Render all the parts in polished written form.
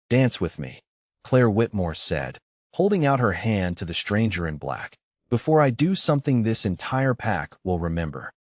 "Dance with me," Claire Whitmore said, holding out her hand to the stranger in black. "Before I do something this entire pack will remember."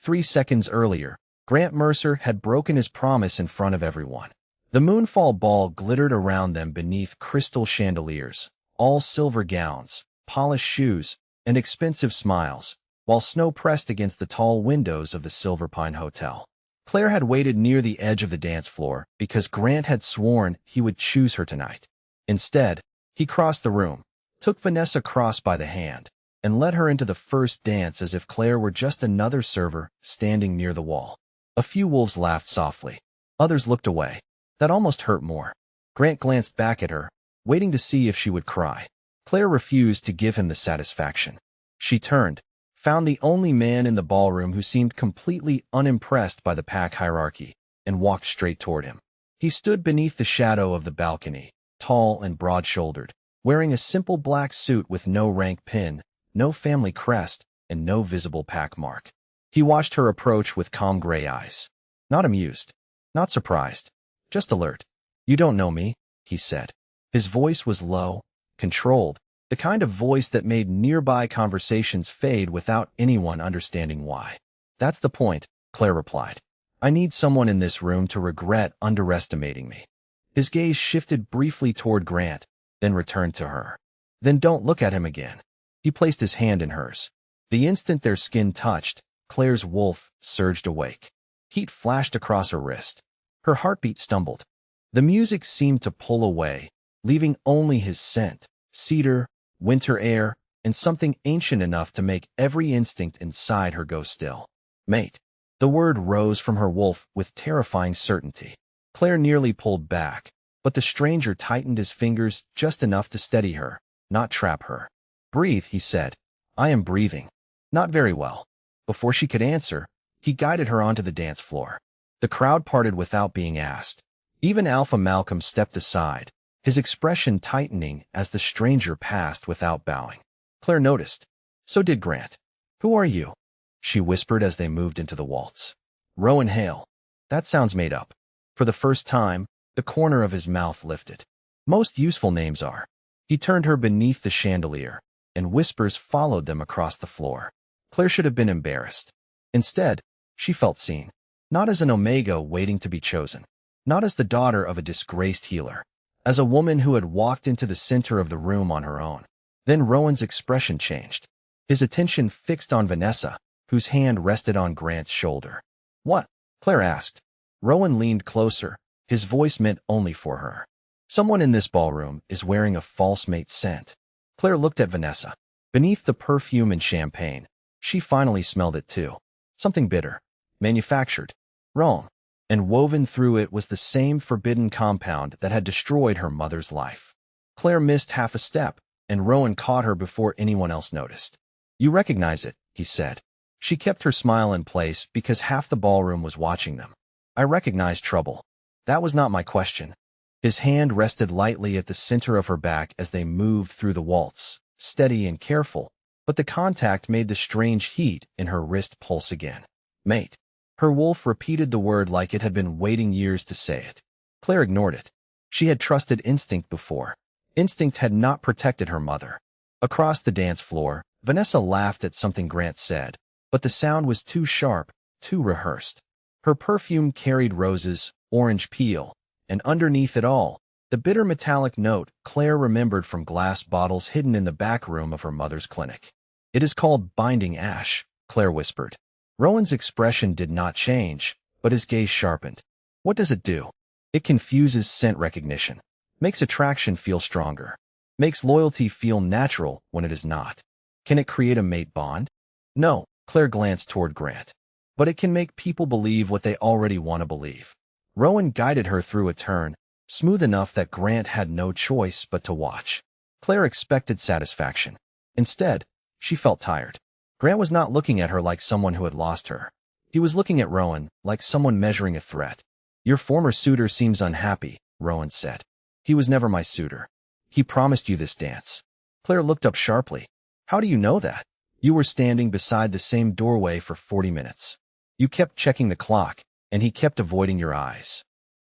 3 seconds earlier, Grant Mercer had broken his promise in front of everyone. The moonfall ball glittered around them beneath crystal chandeliers, all silver gowns, polished shoes, and expensive smiles, while snow pressed against the tall windows of the Silver Pine Hotel. Claire had waited near the edge of the dance floor because Grant had sworn he would choose her tonight. Instead, he crossed the room, took Vanessa Cross by the hand, and led her into the first dance as if Claire were just another server standing near the wall. A few wolves laughed softly. Others looked away. That almost hurt more. Grant glanced back at her, waiting to see if she would cry. Claire refused to give him the satisfaction. She turned, found the only man in the ballroom who seemed completely unimpressed by the pack hierarchy, and walked straight toward him. He stood beneath the shadow of the balcony, tall and broad-shouldered, wearing a simple black suit with no rank pin, no family crest, and no visible pack mark. He watched her approach with calm gray eyes. Not amused, not surprised, just alert. "You don't know me," he said. His voice was low, controlled, the kind of voice that made nearby conversations fade without anyone understanding why. "That's the point," Claire replied. "I need someone in this room to regret underestimating me." His gaze shifted briefly toward Grant, then returned to her. "Then don't look at him again." He placed his hand in hers. The instant their skin touched, Claire's wolf surged awake. Heat flashed across her wrist. Her heartbeat stumbled. The music seemed to pull away, leaving only his scent, cedar, winter air, and something ancient enough to make every instinct inside her go still. "Mate." The word rose from her wolf with terrifying certainty. Claire nearly pulled back, but the stranger tightened his fingers just enough to steady her, not trap her. "Breathe," he said. "I am breathing." "Not very well." Before she could answer, he guided her onto the dance floor. The crowd parted without being asked. Even Alpha Malcolm stepped aside, his expression tightening as the stranger passed without bowing. Claire noticed. So did Grant. "Who are you?" she whispered as they moved into the waltz. "Rowan Hale." "That sounds made up." For the first time, the corner of his mouth lifted. "Most useful names are." He turned her beneath the chandelier, and whispers followed them across the floor. Claire should have been embarrassed. Instead, she felt seen. Not as an Omega waiting to be chosen. Not as the daughter of a disgraced healer. As a woman who had walked into the center of the room on her own. Then Rowan's expression changed. His attention fixed on Vanessa, whose hand rested on Grant's shoulder. "What?" Claire asked. Rowan leaned closer, his voice meant only for her. "Someone in this ballroom is wearing a false mate scent." Claire looked at Vanessa. Beneath the perfume and champagne, she finally smelled it too. Something bitter. Manufactured. Wrong. And woven through it was the same forbidden compound that had destroyed her mother's life. Claire missed half a step, and Rowan caught her before anyone else noticed. "You recognize it," he said. She kept her smile in place because half the ballroom was watching them. "I recognize trouble." "That was not my question." His hand rested lightly at the center of her back as they moved through the waltz, steady and careful, but the contact made the strange heat in her wrist pulse again. "Mate." Her wolf repeated the word like it had been waiting years to say it. Claire ignored it. She had trusted instinct before. Instinct had not protected her mother. Across the dance floor, Vanessa laughed at something Grant said, but the sound was too sharp, too rehearsed. Her perfume carried roses, orange peel, and underneath it all, the bitter metallic note Claire remembered from glass bottles hidden in the back room of her mother's clinic. "It is called binding ash," Claire whispered. Rowan's expression did not change, but his gaze sharpened. "What does it do?" "It confuses scent recognition. Makes attraction feel stronger. Makes loyalty feel natural when it is not." "Can it create a mate bond?" "No," Claire glanced toward Grant. "But it can make people believe what they already want to believe." Rowan guided her through a turn, smooth enough that Grant had no choice but to watch. Claire expected satisfaction. Instead, she felt tired. Grant was not looking at her like someone who had lost her. He was looking at Rowan like someone measuring a threat. "Your former suitor seems unhappy," Rowan said. "He was never my suitor. He promised you this dance." Claire looked up sharply. "How do you know that? You were standing beside the same doorway for 40 minutes. You kept checking the clock, and he kept avoiding your eyes."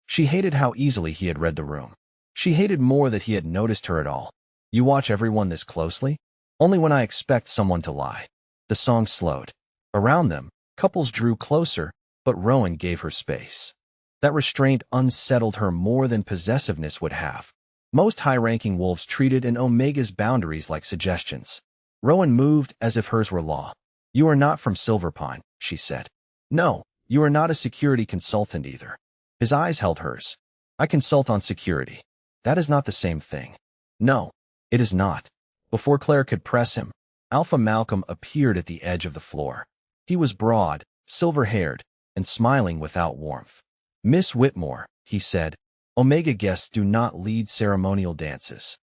She hated how easily he had read the room. She hated more that he had noticed her at all. You watch everyone this closely? Only when I expect someone to lie. The song slowed. Around them, couples drew closer, but Rowan gave her space. That restraint unsettled her more than possessiveness would have. Most high-ranking wolves treated an Omega's boundaries like suggestions. Rowan moved as if hers were law. You are not from Silverpine, she said. No, you are not a security consultant either. His eyes held hers. I consult on security. That is not the same thing. No, it is not. Before Claire could press him, Alpha Malcolm appeared at the edge of the floor. He was broad, silver-haired, and smiling without warmth. Miss Whitmore, he said, Omega guests do not lead ceremonial dances.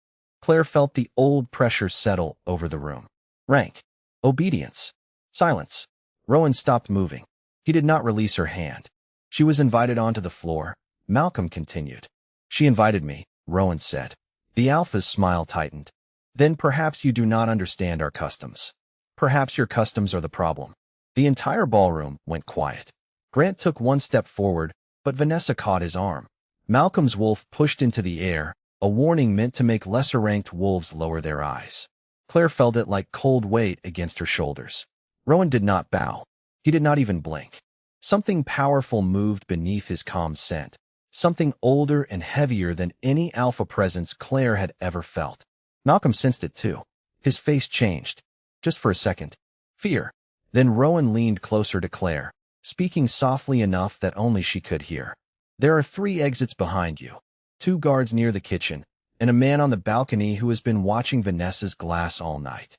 Claire felt the old pressure settle over the room. Rank. Obedience. Silence. Rowan stopped moving. He did not release her hand. She was invited onto the floor. Malcolm continued. She invited me, Rowan said. The Alpha's smile tightened. Then perhaps you do not understand our customs. Perhaps your customs are the problem. The entire ballroom went quiet. Grant took one step forward, but Vanessa caught his arm. Malcolm's wolf pushed into the air, a warning meant to make lesser-ranked wolves lower their eyes. Claire felt it like cold weight against her shoulders. Rowan did not bow. He did not even blink. Something powerful moved beneath his calm scent. Something older and heavier than any alpha presence Claire had ever felt. Malcolm sensed it too. His face changed. Just for a second. Fear. Then Rowan leaned closer to Claire, speaking softly enough that only she could hear. There are 3 exits behind you. 2 guards near the kitchen, and a man on the balcony who has been watching Vanessa's glass all night.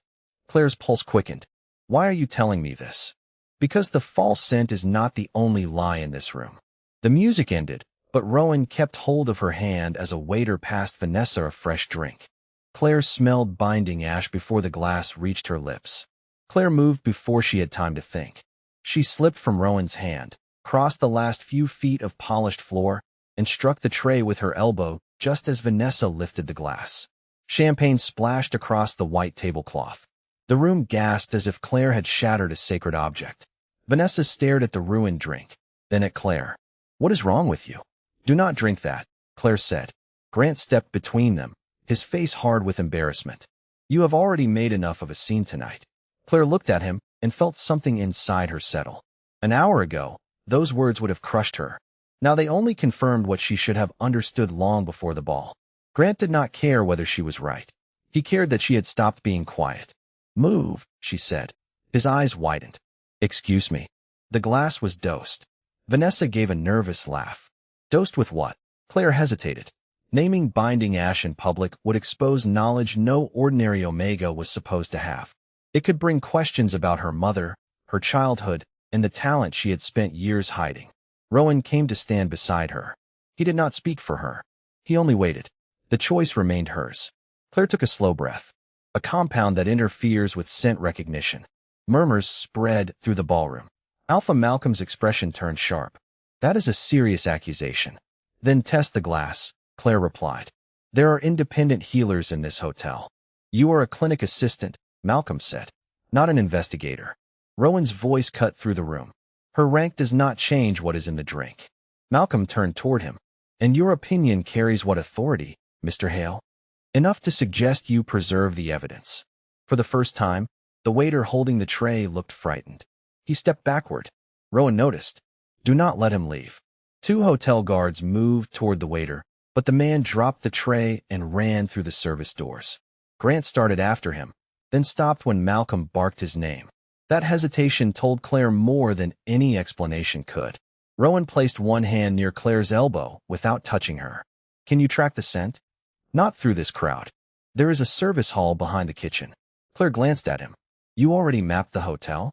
Claire's pulse quickened. Why are you telling me this? Because the false scent is not the only lie in this room. The music ended, but Rowan kept hold of her hand as a waiter passed Vanessa a fresh drink. Claire smelled binding ash before the glass reached her lips. Claire moved before she had time to think. She slipped from Rowan's hand, crossed the last few feet of polished floor, and struck the tray with her elbow just as Vanessa lifted the glass. Champagne splashed across the white tablecloth. The room gasped as if Claire had shattered a sacred object. Vanessa stared at the ruined drink, then at Claire. What is wrong with you? Do not drink that, Claire said. Grant stepped between them, his face hard with embarrassment. You have already made enough of a scene tonight. Claire looked at him and felt something inside her settle. An hour ago, those words would have crushed her. Now they only confirmed what she should have understood long before the ball. Grant did not care whether she was right. He cared that she had stopped being quiet. Move, she said. His eyes widened. Excuse me. The glass was dosed. Vanessa gave a nervous laugh. Dosed with what? Claire hesitated. Naming binding ash in public would expose knowledge no ordinary Omega was supposed to have. It could bring questions about her mother, her childhood, and the talent she had spent years hiding. Rowan came to stand beside her. He did not speak for her. He only waited. The choice remained hers. Claire took a slow breath. A compound that interferes with scent recognition. Murmurs spread through the ballroom. Alpha Malcolm's expression turned sharp. That is a serious accusation. Then test the glass, Claire replied. There are independent healers in this hotel. You are a clinic assistant, Malcolm said. Not an investigator. Rowan's voice cut through the room. Her rank does not change what is in the drink. Malcolm turned toward him. And your opinion carries what authority, Mr. Hale? Enough to suggest you preserve the evidence. For the first time, the waiter holding the tray looked frightened. He stepped backward. Rowan noticed. Do not let him leave. 2 hotel guards moved toward the waiter, but the man dropped the tray and ran through the service doors. Grant started after him, then stopped when Malcolm barked his name. That hesitation told Claire more than any explanation could. Rowan placed one hand near Claire's elbow without touching her. Can you track the scent? Not through this crowd. There is a service hall behind the kitchen. Claire glanced at him. You already mapped the hotel?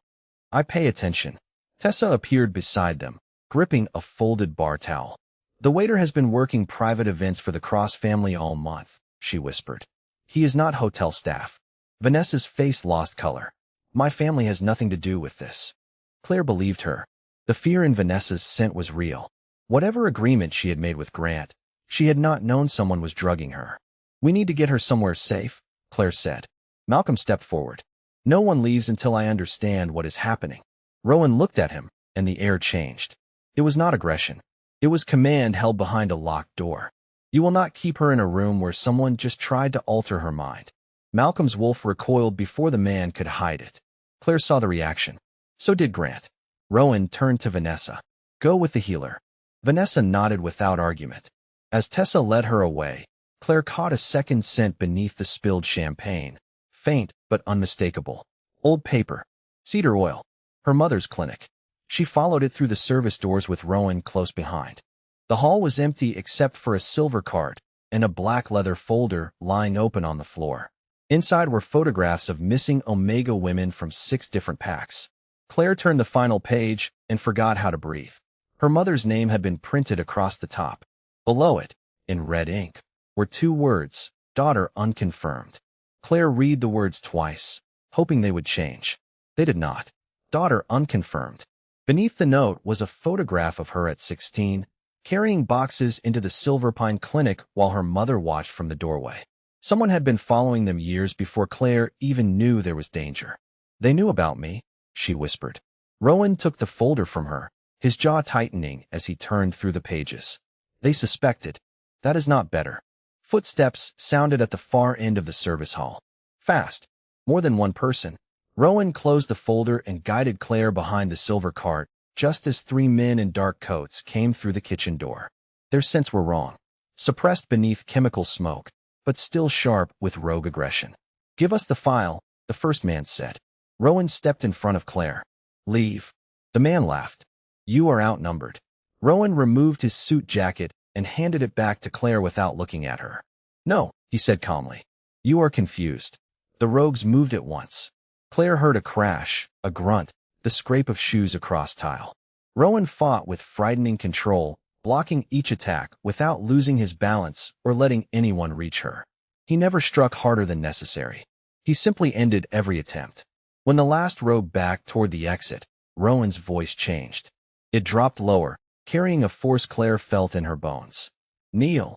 I pay attention. Tessa appeared beside them, gripping a folded bar towel. The waiter has been working private events for the Cross family all month, she whispered. He is not hotel staff. Vanessa's face lost color. My family has nothing to do with this. Claire believed her. The fear in Vanessa's scent was real. Whatever agreement she had made with Grant, she had not known someone was drugging her. We need to get her somewhere safe, Claire said. Malcolm stepped forward. No one leaves until I understand what is happening. Rowan looked at him, and the air changed. It was not aggression. It was command held behind a locked door. You will not keep her in a room where someone just tried to alter her mind. Malcolm's wolf recoiled before the man could hide it. Claire saw the reaction. So did Grant. Rowan turned to Vanessa. Go with the healer. Vanessa nodded without argument. As Tessa led her away, Claire caught a second scent beneath the spilled champagne. Faint, but unmistakable. Old paper. Cedar oil. Her mother's clinic. She followed it through the service doors with Rowan close behind. The hall was empty except for a silver card and a black leather folder lying open on the floor. Inside were photographs of missing Omega women from 6 different packs. Claire turned the final page and forgot how to breathe. Her mother's name had been printed across the top. Below it, in red ink, were 2 words, daughter unconfirmed. Claire read the words twice, hoping they would change. They did not. Daughter unconfirmed. Beneath the note was a photograph of her at 16, carrying boxes into the Silver Pine Clinic while her mother watched from the doorway. Someone had been following them years before Claire even knew there was danger. They knew about me, she whispered. Rowan took the folder from her, his jaw tightening as he turned through the pages. They suspected. That is not better. Footsteps sounded at the far end of the service hall. Fast. More than one person. Rowan closed the folder and guided Claire behind the silver cart, just as 3 men in dark coats came through the kitchen door. Their scents were wrong. Suppressed beneath chemical smoke, but still sharp with rogue aggression. Give us the file, the first man said. Rowan stepped in front of Claire. Leave. The man laughed. You are outnumbered. Rowan removed his suit jacket and handed it back to Claire without looking at her. No, he said calmly. You are confused. The rogues moved at once. Claire heard a crash, a grunt, the scrape of shoes across tile. Rowan fought with frightening control, blocking each attack without losing his balance or letting anyone reach her. He never struck harder than necessary. He simply ended every attempt. When the last rogue backed toward the exit, Rowan's voice changed. It dropped lower, carrying a force Claire felt in her bones. Kneel.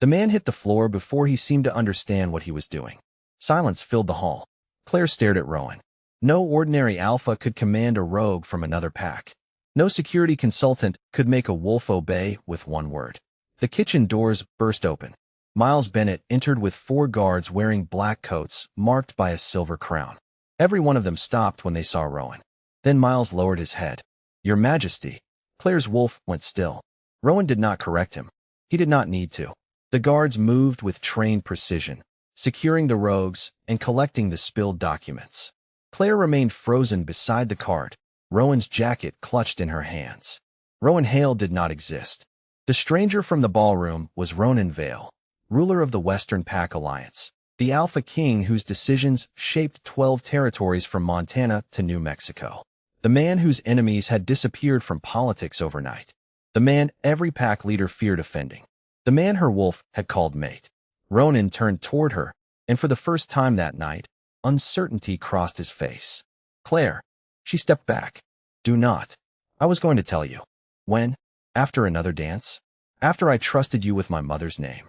The man hit the floor before he seemed to understand what he was doing. Silence filled the hall. Claire stared at Rowan. No ordinary alpha could command a rogue from another pack. No security consultant could make a wolf obey with one word. The kitchen doors burst open. Miles Bennett entered with 4 guards wearing black coats marked by a silver crown. Every one of them stopped when they saw Rowan. Then Miles lowered his head. Your Majesty. Claire's wolf went still. Rowan did not correct him. He did not need to. The guards moved with trained precision, securing the rogues and collecting the spilled documents. Claire remained frozen beside the cart, Rowan's jacket clutched in her hands. Rowan Hale did not exist. The stranger from the ballroom was Ronan Vale, ruler of the Western Pack Alliance, the Alpha King whose decisions shaped 12 territories from Montana to New Mexico. The man whose enemies had disappeared from politics overnight. The man every pack leader feared offending. The man her wolf had called mate. Ronan turned toward her, and for the first time that night, uncertainty crossed his face. Claire. She stepped back. Do not. I was going to tell you. When? After another dance? After I trusted you with my mother's name.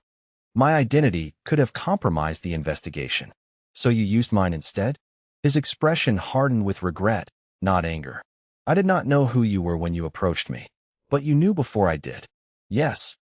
My identity could have compromised the investigation. So you used mine instead? His expression hardened with regret, not anger. I did not know who you were when you approached me. But you knew before I did. Yes.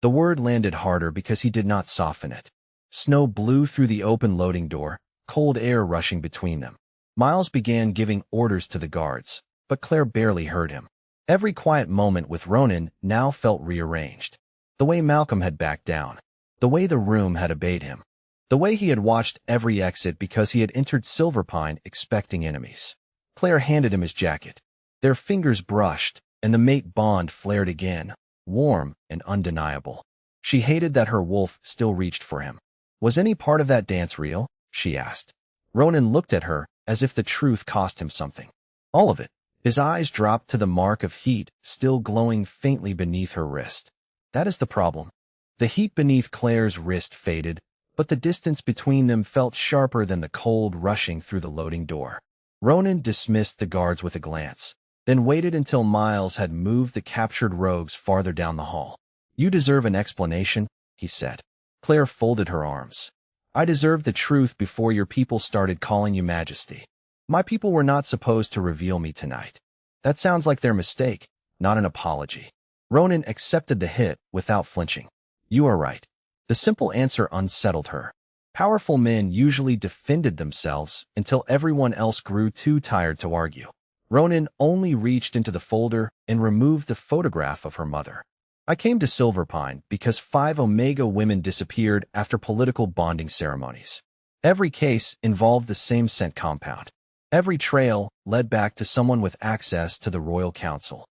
The word landed harder because he did not soften it. Snow blew through the open loading door, cold air rushing between them. Miles began giving orders to the guards, but Claire barely heard him. Every quiet moment with Ronan now felt rearranged. The way Malcolm had backed down. The way the room had obeyed him. The way he had watched every exit because he had entered Silver Pine expecting enemies. Claire handed him his jacket. Their fingers brushed, and the mate bond flared again, warm and undeniable. She hated that her wolf still reached for him. Was any part of that dance real? She asked. Ronan looked at her as if the truth cost him something. All of it. His eyes dropped to the mark of heat still glowing faintly beneath her wrist. That is the problem. The heat beneath Claire's wrist faded, but the distance between them felt sharper than the cold rushing through the loading door. Ronan dismissed the guards with a glance, then waited until Miles had moved the captured rogues farther down the hall. You deserve an explanation, he said. Claire folded her arms. I deserve the truth before your people started calling you Majesty. My people were not supposed to reveal me tonight. That sounds like their mistake, not an apology. Ronan accepted the hit without flinching. You are right. The simple answer unsettled her. Powerful men usually defended themselves until everyone else grew too tired to argue. Ronan only reached into the folder and removed the photograph of her mother. I came to Silverpine because 5 Omega women disappeared after political bonding ceremonies. Every case involved the same scent compound. Every trail led back to someone with access to the Royal Council.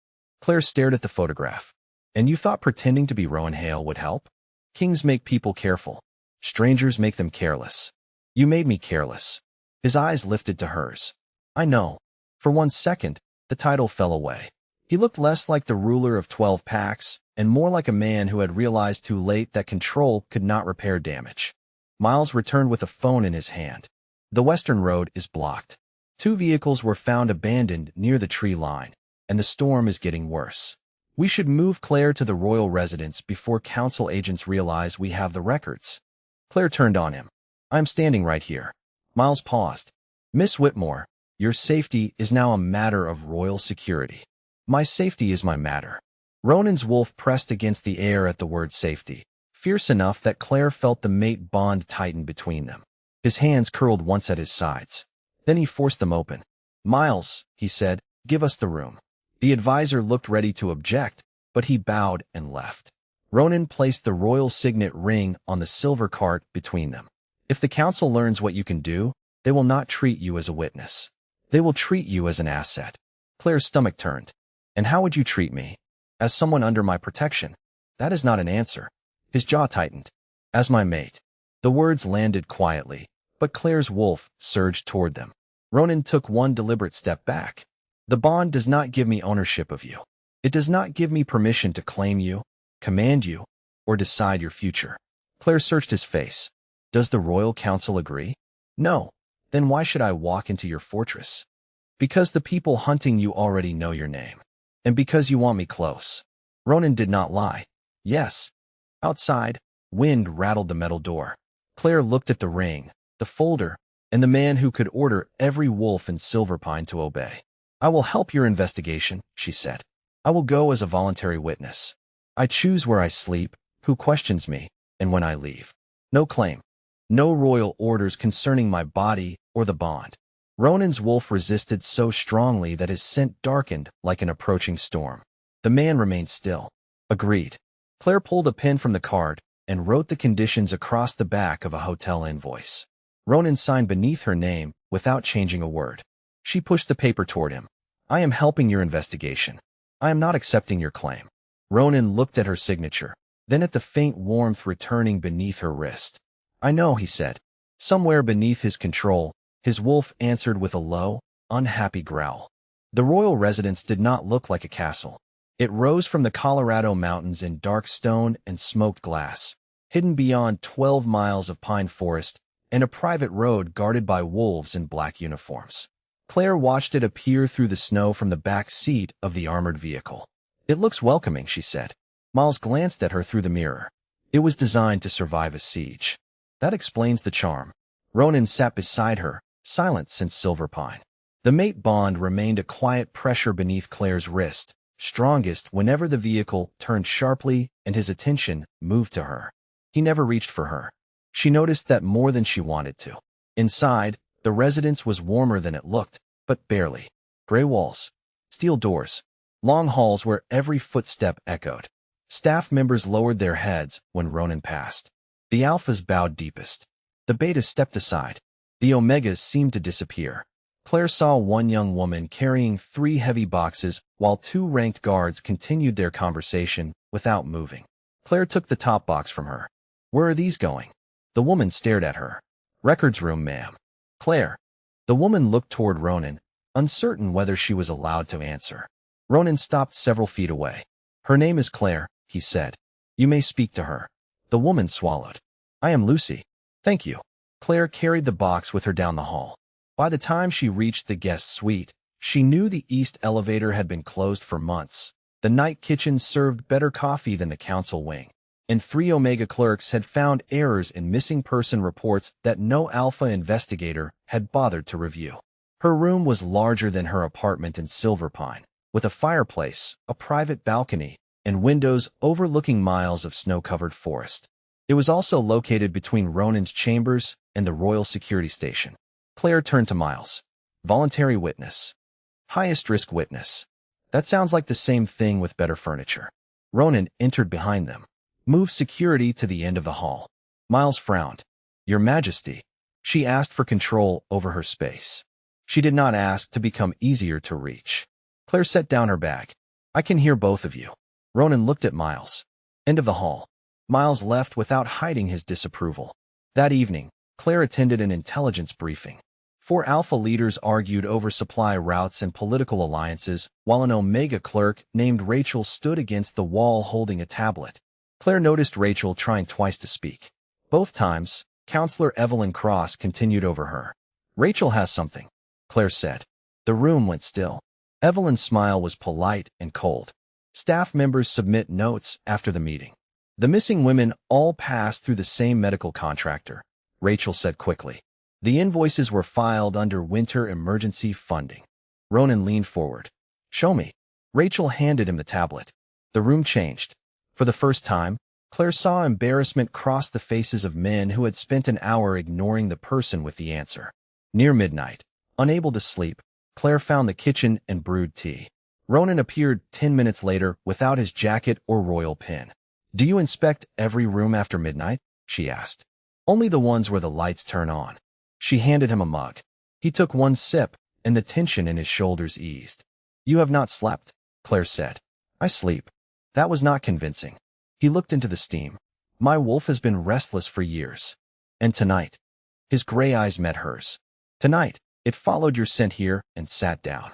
Claire stared at the photograph. And you thought pretending to be Rowan Hale would help? Kings make people careful. Strangers make them careless. You made me careless. His eyes lifted to hers. I know. For 1 second, the title fell away. He looked less like the ruler of 12 packs and more like a man who had realized too late that control could not repair damage. Miles returned with a phone in his hand. The western road is blocked. 2 vehicles were found abandoned near the tree line, and the storm is getting worse. We should move Claire to the royal residence before council agents realize we have the records. Claire turned on him. I'm standing right here. Miles paused. Miss Whitmore, your safety is now a matter of royal security. My safety is my matter. Ronan's wolf pressed against the air at the word safety, fierce enough that Claire felt the mate bond tighten between them. His hands curled once at his sides. Then he forced them open. Miles, he said, give us the room. The advisor looked ready to object, but he bowed and left. Ronan placed the royal signet ring on the silver cart between them. If the council learns what you can do, they will not treat you as a witness. They will treat you as an asset. Claire's stomach turned. And how would you treat me? As someone under my protection? That is not an answer. His jaw tightened. As my mate. The words landed quietly, but Claire's wolf surged toward them. Ronan took 1 deliberate step back. The bond does not give me ownership of you. It does not give me permission to claim you, command you, or decide your future. Claire searched his face. Does the Royal Council agree? No. Then why should I walk into your fortress? Because the people hunting you already know your name. And because you want me close. Ronan did not lie. Yes. Outside, wind rattled the metal door. Claire looked at the ring, the folder, and the man who could order every wolf in Silverpine to obey. I will help your investigation, she said. I will go as a voluntary witness. I choose where I sleep, who questions me, and when I leave. No claim. No royal orders concerning my body or the bond. Ronan's wolf resisted so strongly that his scent darkened like an approaching storm. The man remained still. Agreed. Claire pulled a pen from the card and wrote the conditions across the back of a hotel invoice. Ronan signed beneath her name without changing a word. She pushed the paper toward him. I am helping your investigation. I am not accepting your claim. Ronan looked at her signature, then at the faint warmth returning beneath her wrist. I know, he said. Somewhere beneath his control, his wolf answered with a low, unhappy growl. The royal residence did not look like a castle. It rose from the Colorado mountains in dark stone and smoked glass, hidden beyond 12 miles of pine forest and a private road guarded by wolves in black uniforms. Claire watched it appear through the snow from the back seat of the armored vehicle. It looks welcoming, she said. Miles glanced at her through the mirror. It was designed to survive a siege. That explains the charm. Ronan sat beside her, silent since Silverpine. The mate bond remained a quiet pressure beneath Claire's wrist, strongest whenever the vehicle turned sharply and his attention moved to her. He never reached for her. She noticed that more than she wanted to. Inside, the residence was warmer than it looked, but barely. Gray walls, steel doors, long halls where every footstep echoed. Staff members lowered their heads when Ronan passed. The alphas bowed deepest. The betas stepped aside. The omegas seemed to disappear. Claire saw one young woman carrying 3 heavy boxes while 2 ranked guards continued their conversation without moving. Claire took the top box from her. Where are these going? The woman stared at her. Records room, ma'am. Claire. The woman looked toward Ronan, uncertain whether she was allowed to answer. Ronan stopped several feet away. Her name is Claire, he said. You may speak to her. The woman swallowed. I am Lucy. Thank you. Claire carried the box with her down the hall. By the time she reached the guest suite, she knew the east elevator had been closed for months. The night kitchen served better coffee than the council wing, and 3 Omega clerks had found errors in missing person reports that no Alpha investigator had bothered to review. Her room was larger than her apartment in Silverpine, with a fireplace, a private balcony, and windows overlooking miles of snow-covered forest. It was also located between Ronan's chambers and the Royal Security Station. Claire turned to Miles. Voluntary witness. Highest risk witness. That sounds like the same thing with better furniture. Ronan entered behind them. Move security to the end of the hall. Miles frowned. Your Majesty. She asked for control over her space. She did not ask to become easier to reach. Claire set down her bag. I can hear both of you. Ronan looked at Miles. End of the hall. Miles left without hiding his disapproval. That evening, Claire attended an intelligence briefing. 4 Alpha leaders argued over supply routes and political alliances, while an Omega clerk named Rachel stood against the wall holding a tablet. Claire noticed Rachel trying twice to speak. Both times, Counselor Evelyn Cross continued over her. Rachel has something, Claire said. The room went still. Evelyn's smile was polite and cold. Staff members submit notes after the meeting. The missing women all passed through the same medical contractor, Rachel said quickly. The invoices were filed under winter emergency funding. Ronan leaned forward. Show me. Rachel handed him the tablet. The room changed. For the first time, Claire saw embarrassment cross the faces of men who had spent an hour ignoring the person with the answer. Near midnight, unable to sleep, Claire found the kitchen and brewed tea. Ronan appeared 10 minutes later without his jacket or royal pin. Do you inspect every room after midnight? She asked. Only the ones where the lights turn on. She handed him a mug. He took one sip, and the tension in his shoulders eased. You have not slept, Claire said. I sleep. That was not convincing. He looked into the steam. My wolf has been restless for years. And tonight? His gray eyes met hers. Tonight, it followed your scent here and sat down.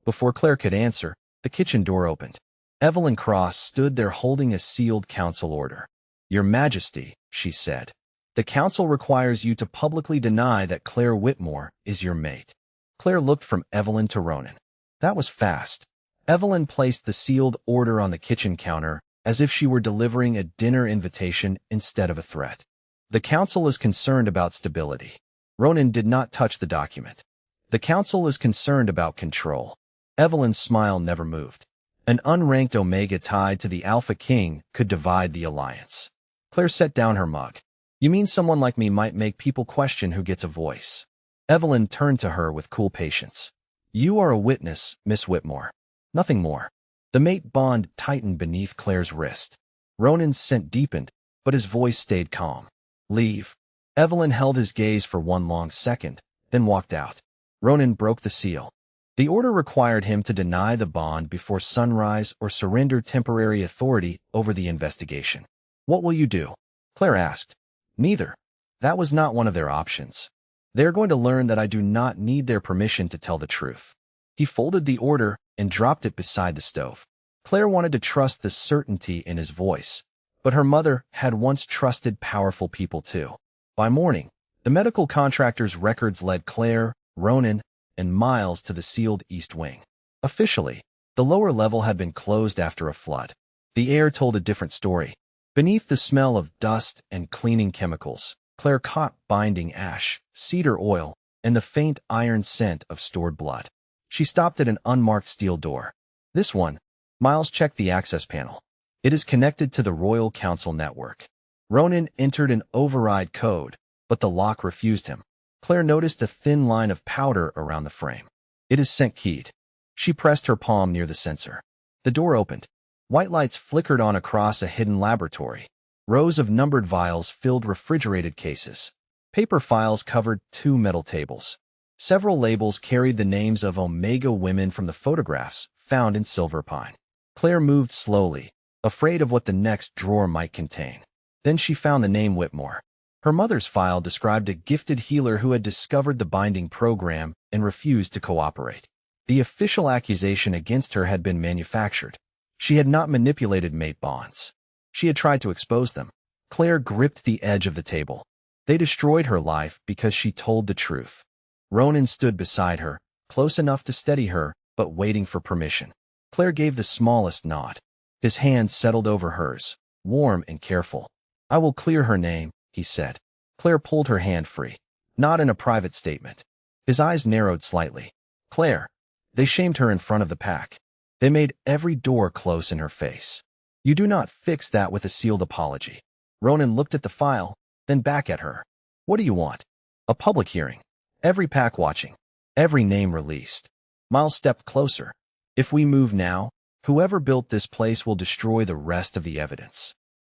Before Claire could answer, the kitchen door opened. Evelyn Cross stood there holding a sealed council order. Your Majesty, she said. The council requires you to publicly deny that Claire Whitmore is your mate. Claire looked from Evelyn to Ronan. That was fast. Evelyn placed the sealed order on the kitchen counter as if she were delivering a dinner invitation instead of a threat. The council is concerned about stability. Ronan did not touch the document. The council is concerned about control. Evelyn's smile never moved. An unranked Omega tied to the Alpha King could divide the alliance. Claire set down her mug. You mean someone like me might make people question who gets a voice? Evelyn turned to her with cool patience. You are a witness, Miss Whitmore. Nothing more. The mate bond tightened beneath Claire's wrist. Ronan's scent deepened, but his voice stayed calm. Leave. Evelyn held his gaze for one long second, then walked out. Ronan broke the seal. The order required him to deny the bond before sunrise or surrender temporary authority over the investigation. What will you do? Claire asked. Neither. That was not one of their options. They are going to learn that I do not need their permission to tell the truth. He folded the order and dropped it beside the stove. Claire wanted to trust the certainty in his voice, but her mother had once trusted powerful people too. By morning, the medical contractor's records led Claire, Ronan, and Miles to the sealed East Wing. Officially, the lower level had been closed after a flood. The air told a different story. Beneath the smell of dust and cleaning chemicals, Claire caught binding ash, cedar oil, and the faint iron scent of stored blood. She stopped at an unmarked steel door. This one. Miles checked the access panel. It is connected to the Royal Council network. Ronan entered an override code, but the lock refused him. Claire noticed a thin line of powder around the frame. It is scent keyed. She pressed her palm near the sensor. The door opened. White lights flickered on across a hidden laboratory. Rows of numbered vials filled refrigerated cases. Paper files covered 2 metal tables. Several labels carried the names of Omega women from the photographs found in Silver Pine. Claire moved slowly, afraid of what the next drawer might contain. Then she found the name Whitmore. Her mother's file described a gifted healer who had discovered the binding program and refused to cooperate. The official accusation against her had been manufactured. She had not manipulated mate bonds. She had tried to expose them. Claire gripped the edge of the table. They destroyed her life because she told the truth. Ronan stood beside her, close enough to steady her, but waiting for permission. Claire gave the smallest nod. His hand settled over hers, warm and careful. I will clear her name, he said. Claire pulled her hand free. Not in a private statement. His eyes narrowed slightly. Claire. They shamed her in front of the pack. They made every door close in her face. You do not fix that with a sealed apology. Ronan looked at the file, then back at her. What do you want? A public hearing. Every pack watching. Every name released. Miles stepped closer. If we move now, whoever built this place will destroy the rest of the evidence.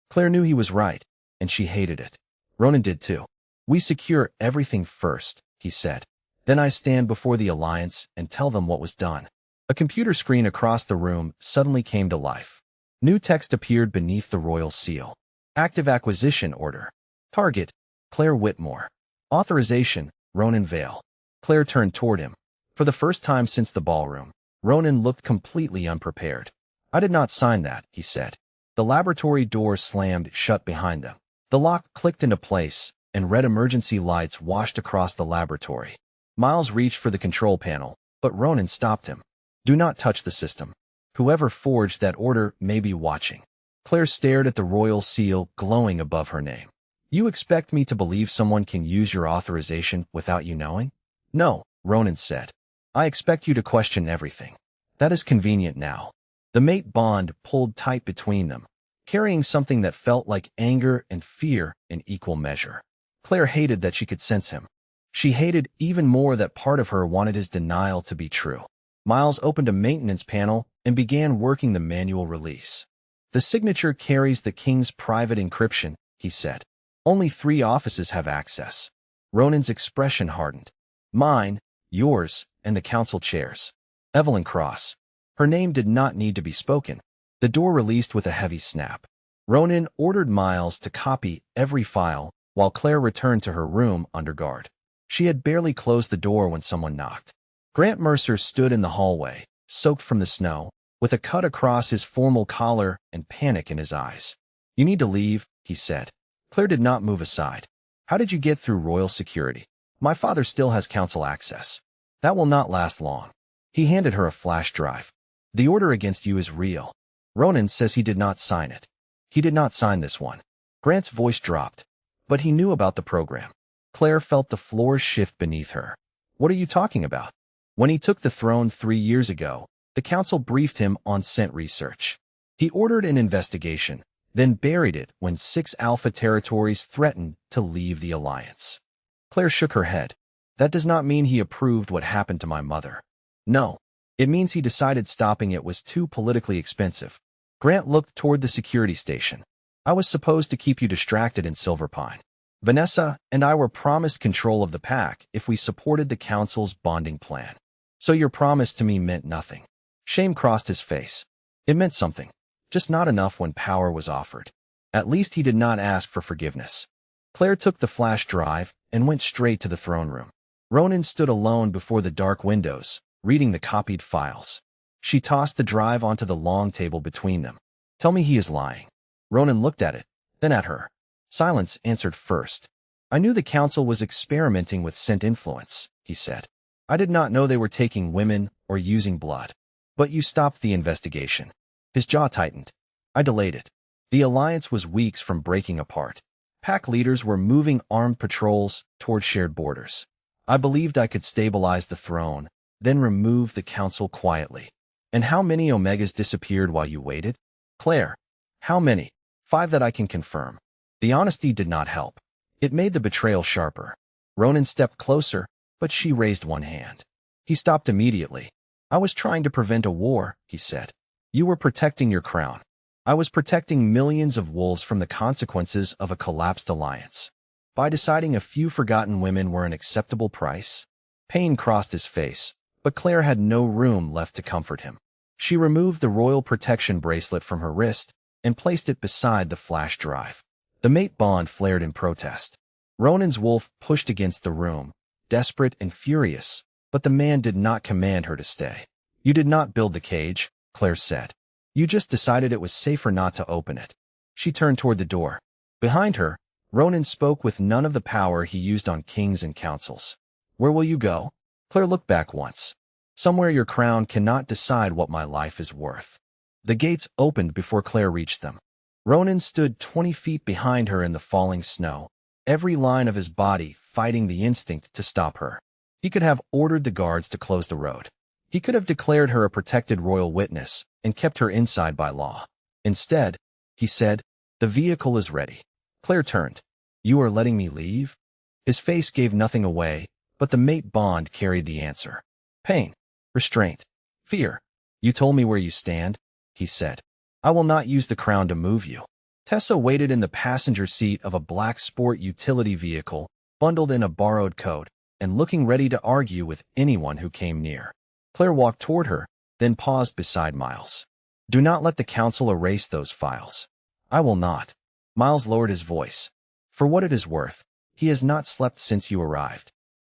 Claire knew he was right, and she hated it. Ronan did too. We secure everything first, he said. Then I stand before the Alliance and tell them what was done. A computer screen across the room suddenly came to life. New text appeared beneath the royal seal. Active acquisition order. Target, Claire Whitmore. Authorization, Ronan Vale. Claire turned toward him. For the first time since the ballroom, Ronan looked completely unprepared. I did not sign that, he said. The laboratory door slammed shut behind them. The lock clicked into place, and red emergency lights washed across the laboratory. Miles reached for the control panel, but Ronan stopped him. Do not touch the system. Whoever forged that order may be watching. Claire stared at the royal seal glowing above her name. You expect me to believe someone can use your authorization without you knowing? No, Ronan said. I expect you to question everything. That is convenient now. The mate bond pulled tight between them, carrying something that felt like anger and fear in equal measure. Claire hated that she could sense him. She hated even more that part of her wanted his denial to be true. Miles opened a maintenance panel and began working the manual release. The signature carries the king's private encryption, he said. Only 3 offices have access. Ronan's expression hardened. Mine, yours, and the council chair's. Evelyn Cross. Her name did not need to be spoken. The door released with a heavy snap. Ronan ordered Miles to copy every file while Claire returned to her room under guard. She had barely closed the door when someone knocked. Grant Mercer stood in the hallway, soaked from the snow, with a cut across his formal collar and panic in his eyes. You need to leave, he said. Claire did not move aside. How did you get through royal security? My father still has council access. That will not last long. He handed her a flash drive. The order against you is real. Ronan says he did not sign it. He did not sign this one. Grant's voice dropped, but he knew about the program. Claire felt the floor shift beneath her. What are you talking about? When he took the throne 3 years ago, the council briefed him on scent research. He ordered an investigation, then buried it when 6 Alpha territories threatened to leave the Alliance. Claire shook her head. That does not mean he approved what happened to my mother. No, it means he decided stopping it was too politically expensive. Grant looked toward the security station. I was supposed to keep you distracted in Silver Pine. Vanessa and I were promised control of the pack if we supported the council's bonding plan. So your promise to me meant nothing. Shame crossed his face. It meant something, just not enough when power was offered. At least he did not ask for forgiveness. Claire took the flash drive and went straight to the throne room. Ronan stood alone before the dark windows, reading the copied files. She tossed the drive onto the long table between them. Tell me he is lying. Ronan looked at it, then at her. Silence answered first. I knew the council was experimenting with scent influence, he said. I did not know they were taking women or using blood. But you stopped the investigation. His jaw tightened. I delayed it. The Alliance was weeks from breaking apart. Pack leaders were moving armed patrols toward shared borders. I believed I could stabilize the throne, then remove the council quietly. And how many Omegas disappeared while you waited? Claire. How many? 5 that I can confirm. The honesty did not help. It made the betrayal sharper. Ronan stepped closer, but she raised one hand. He stopped immediately. I was trying to prevent a war, he said. You were protecting your crown. I was protecting millions of wolves from the consequences of a collapsed alliance. By deciding a few forgotten women were an acceptable price. Pain crossed his face, but Claire had no room left to comfort him. She removed the royal protection bracelet from her wrist and placed it beside the flash drive. The mate bond flared in protest. Ronan's wolf pushed against the room, desperate and furious, but the man did not command her to stay. You did not build the cage, Claire said. You just decided it was safer not to open it. She turned toward the door. Behind her, Ronan spoke with none of the power he used on kings and councils. Where will you go? Claire looked back once. Somewhere your crown cannot decide what my life is worth. The gates opened before Claire reached them. Ronan stood 20 feet behind her in the falling snow, every line of his body fighting the instinct to stop her. He could have ordered the guards to close the road. He could have declared her a protected royal witness and kept her inside by law. Instead, he said, the vehicle is ready. Claire turned. You are letting me leave? His face gave nothing away, but the mate bond carried the answer. Pain, restraint, fear. You told me where you stand, he said. I will not use the crown to move you. Tessa waited in the passenger seat of a black sport utility vehicle, bundled in a borrowed coat, and looking ready to argue with anyone who came near. Claire walked toward her, then paused beside Miles. Do not let the council erase those files. I will not. Miles lowered his voice. For what it is worth, he has not slept since you arrived.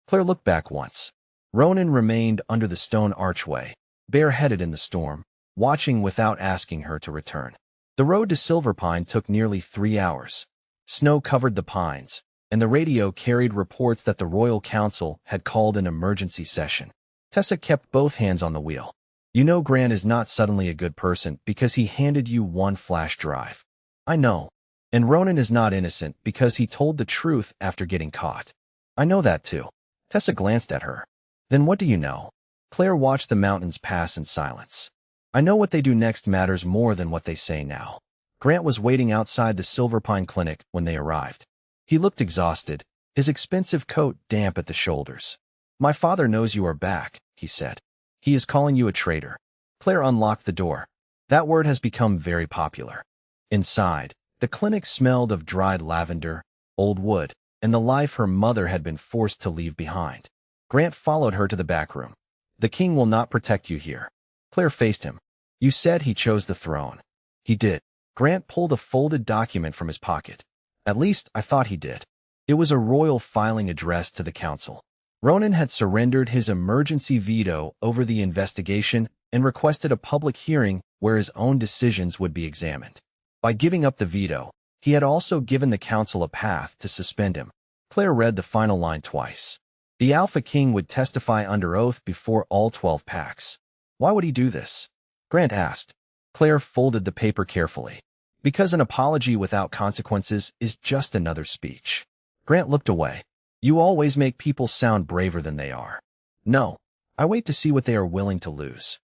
Claire looked back once. Ronan remained under the stone archway, bareheaded in the storm, watching without asking her to return. The road to Silverpine took nearly 3 hours. Snow covered the pines, and the radio carried reports that the Royal Council had called an emergency session. Tessa kept both hands on the wheel. You know Grant is not suddenly a good person because he handed you one flash drive. I know. And Ronan is not innocent because he told the truth after getting caught. I know that too. Tessa glanced at her. Then what do you know? Claire watched the mountains pass in silence. I know what they do next matters more than what they say now. Grant was waiting outside the Silverpine Clinic when they arrived. He looked exhausted, his expensive coat damp at the shoulders. My father knows you are back, he said. He is calling you a traitor. Claire unlocked the door. That word has become very popular. Inside, the clinic smelled of dried lavender, old wood, and the life her mother had been forced to leave behind. Grant followed her to the back room. The king will not protect you here. Claire faced him. You said he chose the throne. He did. Grant pulled a folded document from his pocket. At least, I thought he did. It was a royal filing address to the council. Ronan had surrendered his emergency veto over the investigation and requested a public hearing where his own decisions would be examined. By giving up the veto, he had also given the council a path to suspend him. Claire read the final line twice. The Alpha King would testify under oath before all 12 packs. Why would he do this? Grant asked. Claire folded the paper carefully. Because an apology without consequences is just another speech. Grant looked away. You always make people sound braver than they are. No, I wait to see what they are willing to lose.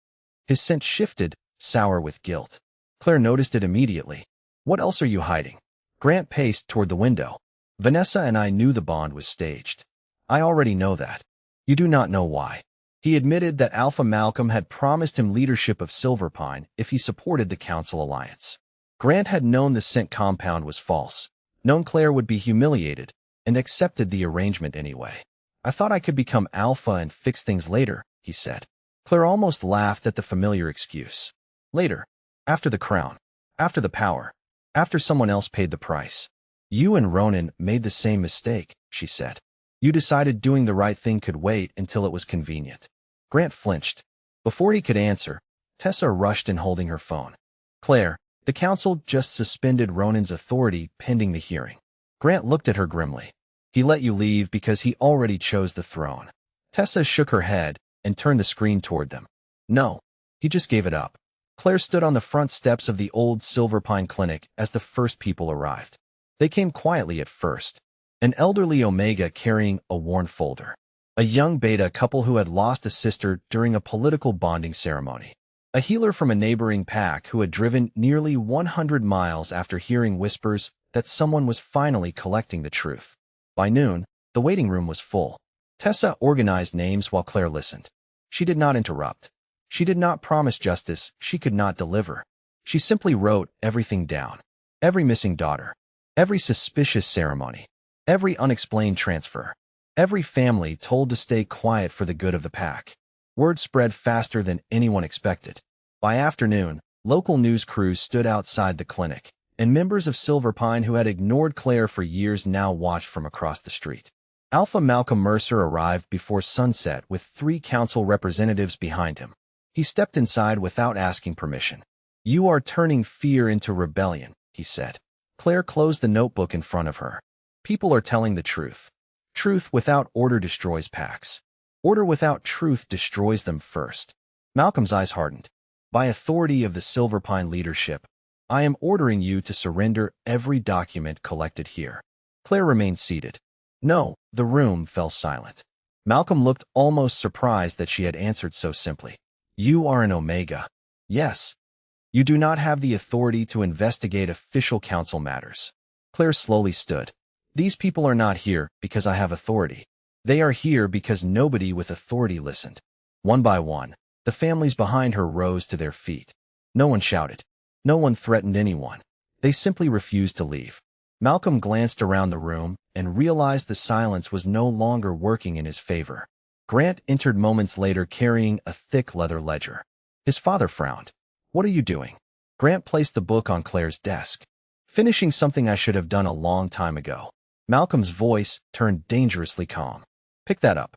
His scent shifted, sour with guilt. Claire noticed it immediately. What else are you hiding? Grant paced toward the window. Vanessa and I knew the bond was staged. I already know that. You do not know why. He admitted that Alpha Malcolm had promised him leadership of Silverpine if he supported the Council Alliance. Grant had known the scent compound was false, known Claire would be humiliated, and accepted the arrangement anyway. I thought I could become Alpha and fix things later, he said. Claire almost laughed at the familiar excuse. Later. After the crown. After the power. After someone else paid the price. You and Ronan made the same mistake, she said. You decided doing the right thing could wait until it was convenient. Grant flinched. Before he could answer, Tessa rushed in holding her phone. Claire, the council just suspended Ronan's authority pending the hearing. Grant looked at her grimly. He let you leave because he already chose the throne. Tessa shook her head and turned the screen toward them. No, he just gave it up. Claire stood on the front steps of the old Silverpine Clinic as the first people arrived. They came quietly at first. An elderly Omega carrying a worn folder. A young Beta couple who had lost a sister during a political bonding ceremony. A healer from a neighboring pack who had driven nearly 100 miles after hearing whispers that someone was finally collecting the truth. By noon, the waiting room was full. Tessa organized names while Claire listened. She did not interrupt. She did not promise justice she could not deliver. She simply wrote everything down. Every missing daughter. Every suspicious ceremony. Every unexplained transfer. Every family told to stay quiet for the good of the pack. Word spread faster than anyone expected. By afternoon, local news crews stood outside the clinic, and members of Silverpine who had ignored Claire for years now watched from across the street. Alpha Malcolm Mercer arrived before sunset with 3 council representatives behind him. He stepped inside without asking permission. You are turning fear into rebellion, he said. Claire closed the notebook in front of her. People are telling the truth. Truth without order destroys packs. Order without truth destroys them first. Malcolm's eyes hardened. By authority of the Silverpine leadership, I am ordering you to surrender every document collected here. Claire remained seated. No, the room fell silent. Malcolm looked almost surprised that she had answered so simply. You are an Omega. Yes. You do not have the authority to investigate official council matters. Claire slowly stood. These people are not here because I have authority. They are here because nobody with authority listened. One by one, the families behind her rose to their feet. No one shouted. No one threatened anyone. They simply refused to leave. Malcolm glanced around the room and realized the silence was no longer working in his favor. Grant entered moments later carrying a thick leather ledger. His father frowned. "What are you doing?" Grant placed the book on Claire's desk. "Finishing something I should have done a long time ago." Malcolm's voice turned dangerously calm. "Pick that up."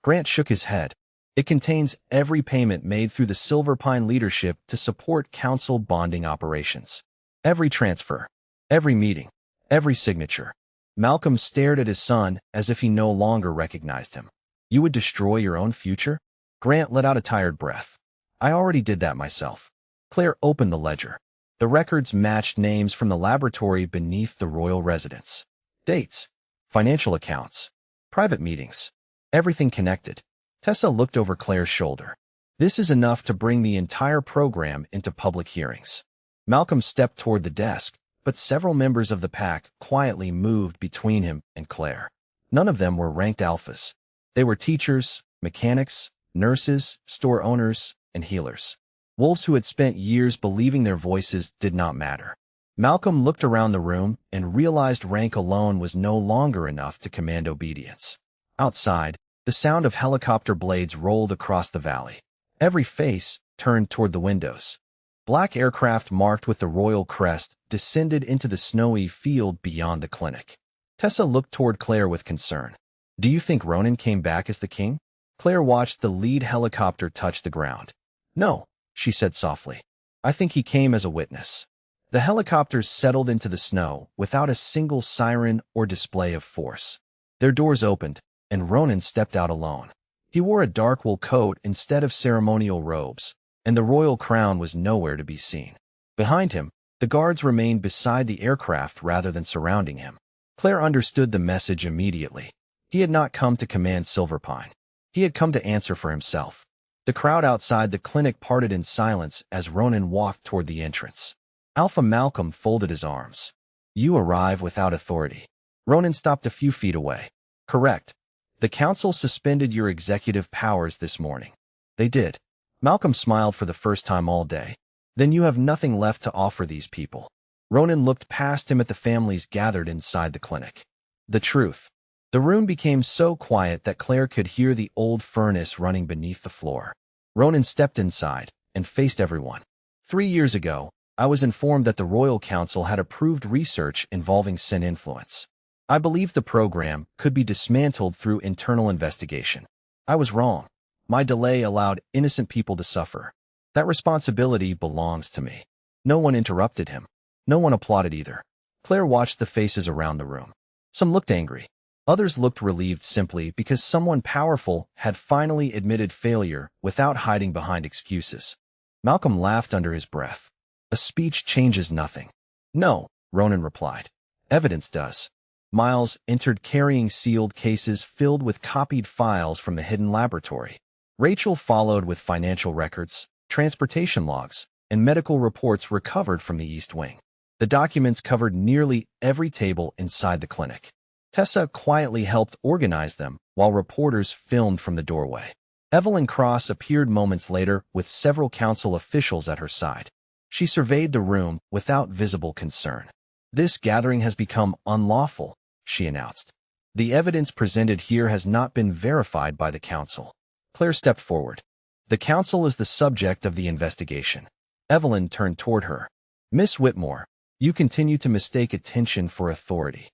Grant shook his head. "It contains every payment made through the Silver Pine leadership to support council bonding operations. Every transfer. Every meeting. Every signature." Malcolm stared at his son as if he no longer recognized him. "You would destroy your own future?" Grant let out a tired breath. "I already did that myself." Claire opened the ledger. The records matched names from the laboratory beneath the royal residence. Dates, financial accounts, private meetings, everything connected. Tessa looked over Claire's shoulder. "This is enough to bring the entire program into public hearings." Malcolm stepped toward the desk, but several members of the pack quietly moved between him and Claire. None of them were ranked alphas. They were teachers, mechanics, nurses, store owners, and healers. Wolves who had spent years believing their voices did not matter. Malcolm looked around the room and realized rank alone was no longer enough to command obedience. Outside, the sound of helicopter blades rolled across the valley. Every face turned toward the windows. Black aircraft marked with the royal crest descended into the snowy field beyond the clinic. Tessa looked toward Claire with concern. "Do you think Ronan came back as the king?" Claire watched the lead helicopter touch the ground. "No," she said softly. "I think he came as a witness." The helicopters settled into the snow without a single siren or display of force. Their doors opened, and Ronan stepped out alone. He wore a dark wool coat instead of ceremonial robes, and the royal crown was nowhere to be seen. Behind him, the guards remained beside the aircraft rather than surrounding him. Claire understood the message immediately. He had not come to command Silverpine. He had come to answer for himself. The crowd outside the clinic parted in silence as Ronan walked toward the entrance. Alpha Malcolm folded his arms. "You arrive without authority." Ronan stopped a few feet away. "Correct. The council suspended your executive powers this morning." "They did." Malcolm smiled for the first time all day. "Then you have nothing left to offer these people." Ronan looked past him at the families gathered inside the clinic. "The truth." The room became so quiet that Claire could hear the old furnace running beneath the floor. Ronan stepped inside and faced everyone. 3 years ago, I was informed that the Royal Council had approved research involving sin influence. I believed the program could be dismantled through internal investigation. I was wrong. My delay allowed innocent people to suffer. That responsibility belongs to me. No one interrupted him. No one applauded either. Claire watched the faces around the room. Some looked angry. Others looked relieved simply because someone powerful had finally admitted failure without hiding behind excuses. Malcolm laughed under his breath. "A speech changes nothing." "No," Ronan replied. "Evidence does." Miles entered carrying sealed cases filled with copied files from the hidden laboratory. Rachel followed with financial records, transportation logs, and medical reports recovered from the East Wing. The documents covered nearly every table inside the clinic. Tessa quietly helped organize them while reporters filmed from the doorway. Evelyn Cross appeared moments later with several council officials at her side. She surveyed the room without visible concern. "This gathering has become unlawful," she announced. "The evidence presented here has not been verified by the council." Claire stepped forward. "The council is the subject of the investigation." Evelyn turned toward her. "Miss Whitmore, you continue to mistake attention for authority."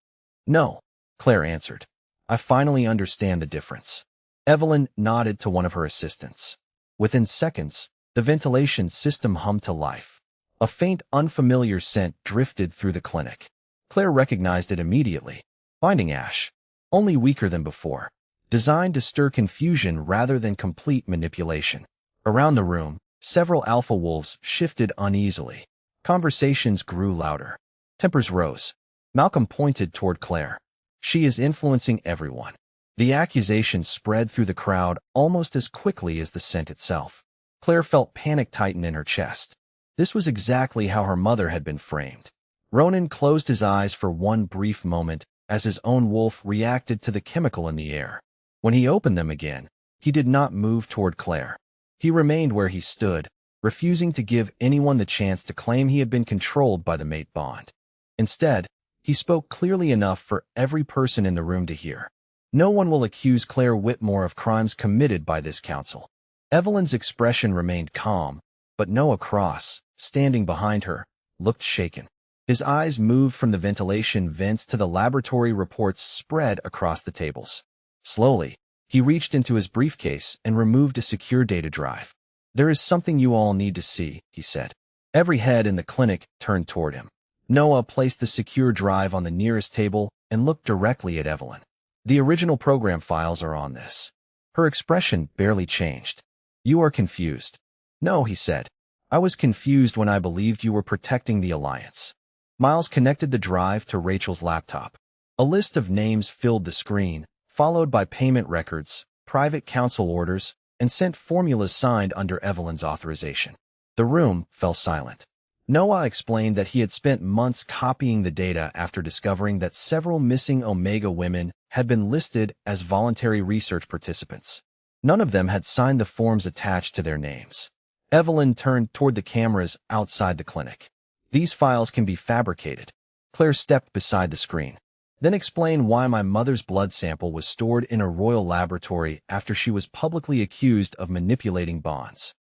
"No," Claire answered. "I finally understand the difference." Evelyn nodded to one of her assistants. Within seconds, the ventilation system hummed to life. A faint, unfamiliar scent drifted through the clinic. Claire recognized it immediately. Binding ash. Only weaker than before. Designed to stir confusion rather than complete manipulation. Around the room, several alpha wolves shifted uneasily. Conversations grew louder. Tempers rose. Malcolm pointed toward Claire. "She is influencing everyone." The accusation spread through the crowd almost as quickly as the scent itself. Claire felt panic tighten in her chest. This was exactly how her mother had been framed. Ronan closed his eyes for one brief moment as his own wolf reacted to the chemical in the air. When he opened them again, he did not move toward Claire. He remained where he stood, refusing to give anyone the chance to claim he had been controlled by the mate bond. Instead, he spoke clearly enough for every person in the room to hear. No one will accuse Claire Whitmore of crimes committed by this council. Evelyn's expression remained calm, but Noah Cross, standing behind her, looked shaken. His eyes moved from the ventilation vents to the laboratory reports spread across the tables. Slowly, he reached into his briefcase and removed a secure data drive. "There is something you all need to see," he said. Every head in the clinic turned toward him. Noah placed the secure drive on the nearest table and looked directly at Evelyn. "The original program files are on this." Her expression barely changed. "You are confused." "No," he said. "I was confused when I believed you were protecting the Alliance." Miles connected the drive to Rachel's laptop. A list of names filled the screen, followed by payment records, private council orders, and sent formulas signed under Evelyn's authorization. The room fell silent. Noah explained that he had spent months copying the data after discovering that several missing Omega women had been listed as voluntary research participants. None of them had signed the forms attached to their names. Evelyn turned toward the cameras outside the clinic. "These files can be fabricated." Claire stepped beside the screen. "Then explain why my mother's blood sample was stored in a royal laboratory after she was publicly accused of manipulating bonds."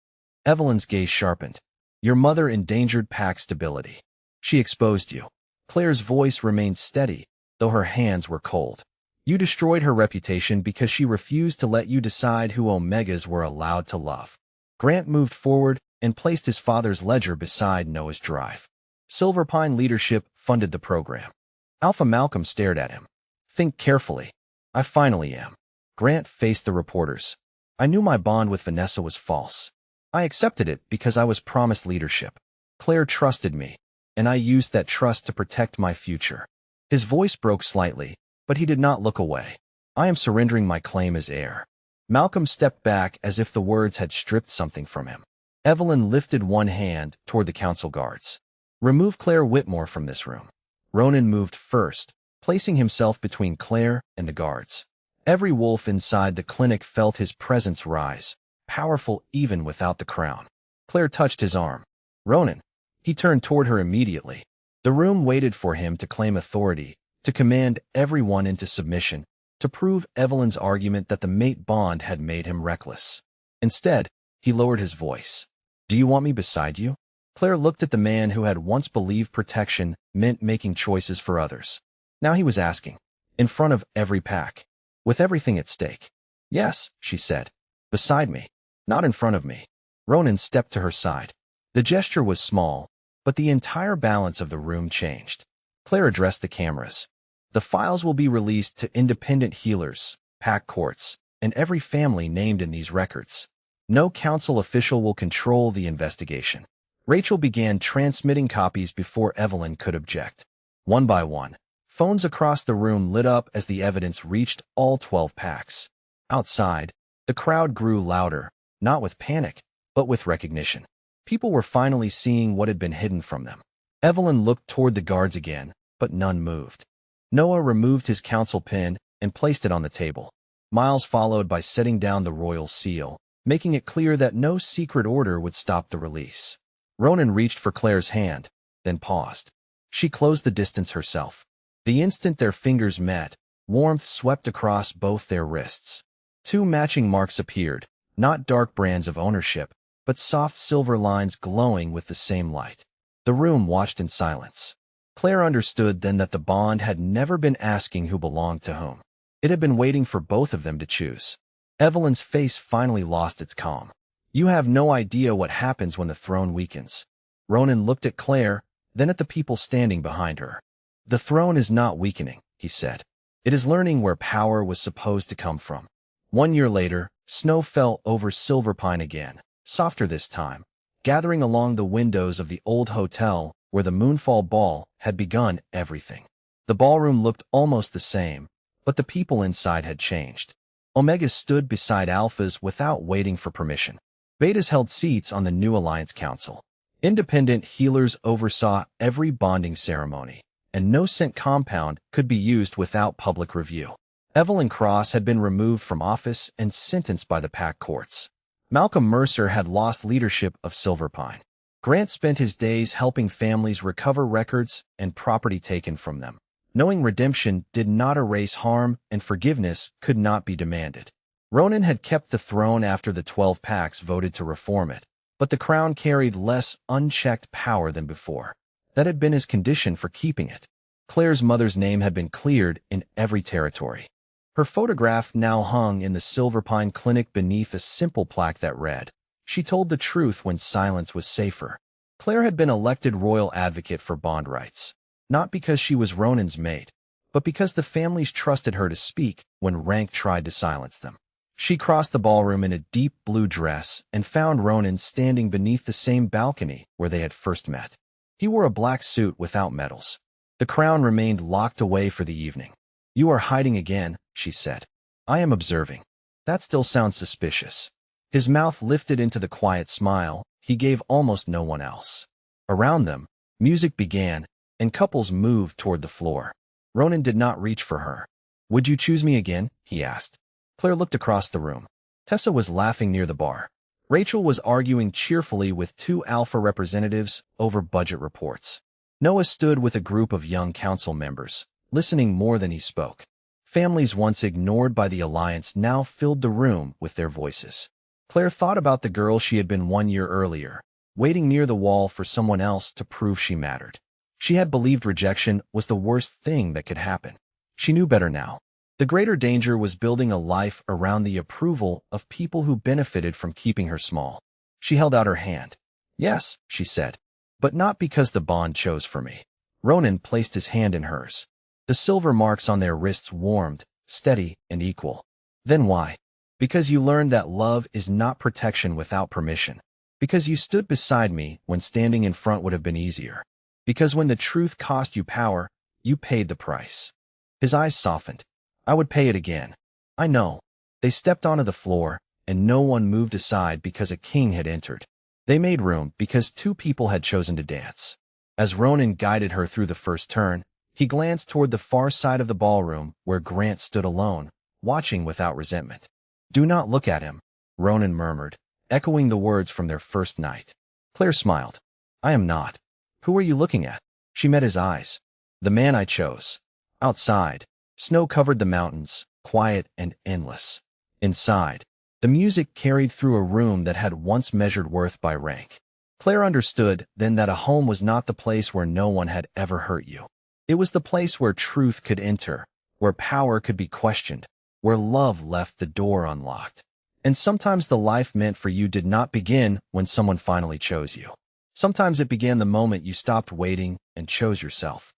Evelyn's gaze sharpened. "Your mother endangered pack stability. She exposed you." Claire's voice remained steady, though her hands were cold. "You destroyed her reputation because she refused to let you decide who Omegas were allowed to love." Grant moved forward and placed his father's ledger beside Noah's drive. "Silverpine leadership funded the program." Alpha Malcolm stared at him. "Think carefully." "I finally am." Grant faced the reporters. "I knew my bond with Vanessa was false. I accepted it because I was promised leadership. Claire trusted me, and I used that trust to protect my future." His voice broke slightly, but he did not look away. "I am surrendering my claim as heir." Malcolm stepped back as if the words had stripped something from him. Evelyn lifted one hand toward the council guards. "Remove Claire Whitmore from this room." Ronan moved first, placing himself between Claire and the guards. Every wolf inside the clinic felt his presence rise, powerful even without the crown. Claire touched his arm. "Ronan." He turned toward her immediately. The room waited for him to claim authority, to command everyone into submission, to prove Evelyn's argument that the mate bond had made him reckless. Instead, he lowered his voice. "Do you want me beside you?" Claire looked at the man who had once believed protection meant making choices for others. Now he was asking, in front of every pack, with everything at stake. "Yes," she said. "Beside me, not in front of me." Ronan stepped to her side. The gesture was small, but the entire balance of the room changed. Claire addressed the cameras. "The files will be released to independent healers, pack courts, and every family named in these records. No council official will control the investigation." Rachel began transmitting copies before Evelyn could object. One by one, phones across the room lit up as the evidence reached all 12 packs. Outside, the crowd grew louder, not with panic, but with recognition. People were finally seeing what had been hidden from them. Evelyn looked toward the guards again, but none moved. Noah removed his council pin and placed it on the table. Miles followed by setting down the royal seal, making it clear that no secret order would stop the release. Ronan reached for Claire's hand, then paused. She closed the distance herself. The instant their fingers met, warmth swept across both their wrists. Two matching marks appeared, not dark brands of ownership, but soft silver lines glowing with the same light. The room watched in silence. Claire understood then that the bond had never been asking who belonged to whom. It had been waiting for both of them to choose. Evelyn's face finally lost its calm. "You have no idea what happens when the throne weakens." Ronan looked at Claire, then at the people standing behind her. "The throne is not weakening," he said. "It is learning where power was supposed to come from." 1 year later, snow fell over Silverpine again, softer this time, gathering along the windows of the old hotel where the Moonfall Ball had begun everything. The ballroom looked almost the same, but the people inside had changed. Omegas stood beside Alphas without waiting for permission. Betas held seats on the new Alliance Council. Independent healers oversaw every bonding ceremony, and no scent compound could be used without public review. Evelyn Cross had been removed from office and sentenced by the pack courts. Malcolm Mercer had lost leadership of Silverpine. Grant spent his days helping families recover records and property taken from them, knowing redemption did not erase harm and forgiveness could not be demanded. Ronan had kept the throne after the 12 packs voted to reform it, but the crown carried less unchecked power than before. That had been his condition for keeping it. Claire's mother's name had been cleared in every territory. Her photograph now hung in the Silverpine Clinic beneath a simple plaque that read, "She told the truth when silence was safer." Claire had been elected royal advocate for bond rights, not because she was Ronan's mate, but because the families trusted her to speak when rank tried to silence them. She crossed the ballroom in a deep blue dress and found Ronan standing beneath the same balcony where they had first met. He wore a black suit without medals. The crown remained locked away for the evening. "You are hiding again," she said. "I am observing." "That still sounds suspicious." His mouth lifted into the quiet smile he gave almost no one else. Around them, music began, and couples moved toward the floor. Ronan did not reach for her. "Would you choose me again?" he asked. Claire looked across the room. Tessa was laughing near the bar. Rachel was arguing cheerfully with two alpha representatives over budget reports. Noah stood with a group of young council members, listening more than he spoke. Families once ignored by the Alliance now filled the room with their voices. Claire thought about the girl she had been 1 year earlier, waiting near the wall for someone else to prove she mattered. She had believed rejection was the worst thing that could happen. She knew better now. The greater danger was building a life around the approval of people who benefited from keeping her small. She held out her hand. "Yes," she said, "but not because the bond chose for me." Ronan placed his hand in hers. The silver marks on their wrists warmed, steady and equal. "Then why?" "Because you learned that love is not protection without permission. Because you stood beside me when standing in front would have been easier. Because when the truth cost you power, you paid the price." His eyes softened. "I would pay it again." "I know." They stepped onto the floor, and no one moved aside because a king had entered. They made room because two people had chosen to dance. As Ronan guided her through the first turn, he glanced toward the far side of the ballroom where Grant stood alone, watching without resentment. "Do not look at him," Ronan murmured, echoing the words from their first night. Claire smiled. "I am not." "Who are you looking at?" She met his eyes. "The man I chose." Outside, snow covered the mountains, quiet and endless. Inside, the music carried through a room that had once measured worth by rank. Claire understood then that a home was not the place where no one had ever hurt you. It was the place where truth could enter, where power could be questioned, where love left the door unlocked. And sometimes the life meant for you did not begin when someone finally chose you. Sometimes it began the moment you stopped waiting and chose yourself.